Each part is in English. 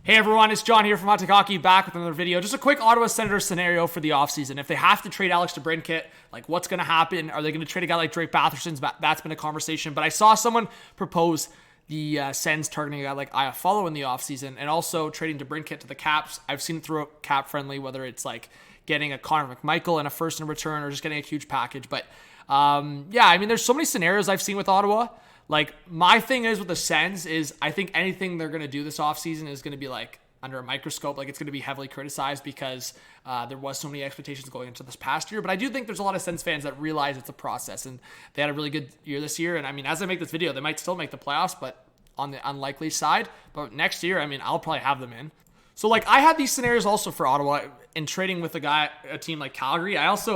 Hey everyone, it's John here from Hot Take Hockey, back with another video. Just a quick Ottawa Senators scenario for the offseason. If they have to trade Alex Debrincat, like what's going to happen? Are they going to trade a guy like Drake Batherson? That's been a conversation. But I saw someone propose the Sens targeting a guy like Iafallo in the offseason and also trading Debrincat to the Caps. I've seen it through cap friendly, whether it's like getting a Connor McMichael and a first in return or just getting a huge package. But yeah, I mean, there's so many scenarios I've seen with Ottawa. Like, my thing is with the Sens is I think anything they're going to do this offseason is going to be, like, under a microscope. Like, it's going to be heavily criticized because there was so many expectations going into this past year. But I do think there's a lot of Sens fans that realize it's a process, and they had a really good year this year. And, I mean, as I make this video, they might still make the playoffs, but on the unlikely side. But next year, I mean, I'll probably have them in. So, like, I had these scenarios also for Ottawa in trading with a team like Calgary.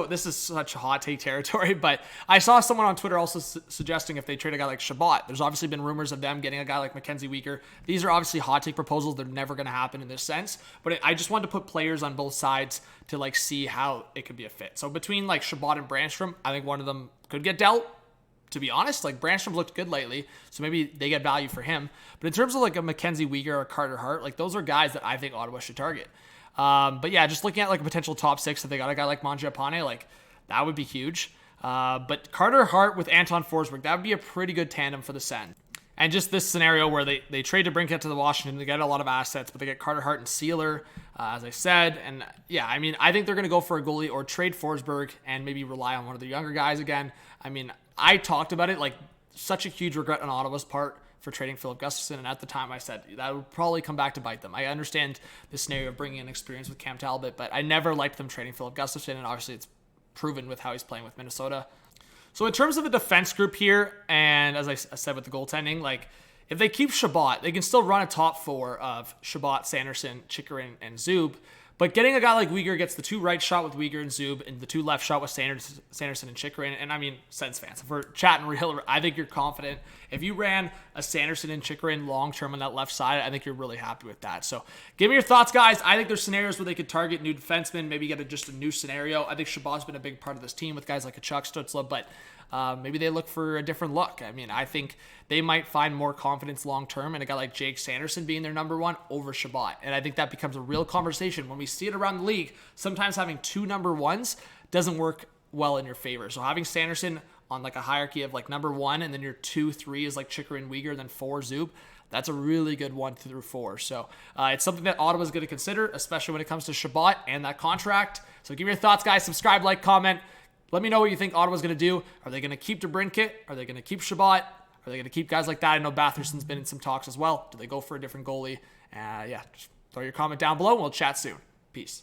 This is such a hot take territory, but I saw someone on Twitter also suggesting if they trade a guy like Chabot. There's obviously been rumors of them getting a guy like Mackenzie Weegar. These are obviously hot take proposals. They're never going to happen in this sense, but I just wanted to put players on both sides to, like, see how it could be a fit. So between, like, Chabot and Brandstrom, I think one of them could get dealt. To be honest, like, Brandstrom looked good lately, so maybe they get value for him. But in terms of like a Mackenzie Weegar or Carter Hart, like, those are guys that I think Ottawa should target. But yeah, just looking at like a potential top six, if they got a guy like Mangiapane, like, that would be huge. But Carter Hart with Anton Forsberg, that would be a pretty good tandem for the Sens. And just this scenario where they trade Debrincat to the Washington, they get a lot of assets, but they get Carter Hart and Sealer, as I said. And yeah, I mean, I think they're going to go for a goalie or trade Forsberg and maybe rely on one of the younger guys again. I mean, I talked about it, like, such a huge regret on Ottawa's part for trading Philip Gustafson, and at the time I said that would probably come back to bite them. I understand the scenario of bringing in experience with Cam Talbot, but I never liked them trading Philip Gustafson, and obviously it's proven with how he's playing with Minnesota. So in terms of the defense group here, and as I said with the goaltending, like, if they keep Chabot, they can still run a top four of Chabot, Sanderson, Chychrun, and Zub. But getting a guy like Weegar gets the two right shot with Weegar and Zub and the two left shot with Sanderson and Chychrun. And I mean, Sens fans, if we're chatting real, I think you're confident. If you ran a Sanderson and Chychrun long-term on that left side, I think you're really happy with that. So give me your thoughts, guys. I think there's scenarios where they could target new defensemen, maybe get just a new scenario. I think Chabot's been a big part of this team with guys like Kachuk, Stutzla, but maybe they look for a different look. I mean, I think they might find more confidence long-term in a guy like Jake Sanderson being their number one over Chabot. And I think that becomes a real conversation. When we see it around the league, sometimes having two number ones doesn't work well in your favor. So having Sanderson on like a hierarchy of like number one, and then your 2-3 is like Chychrun, Weegar, then 4 Zub, that's a really good 1 through 4. So it's something that Ottawa's going to consider, especially when it comes to Chabot and that contract. So give me your thoughts, guys. Subscribe, like, comment. Let me know what you think Ottawa's going to do. Are they going to keep Debrincat? Are they going to keep Chabot? Are they going to keep guys like that? I know Batherson's been in some talks as well. Do they go for a different goalie? Yeah, just throw your comment down below and we'll chat soon. Peace.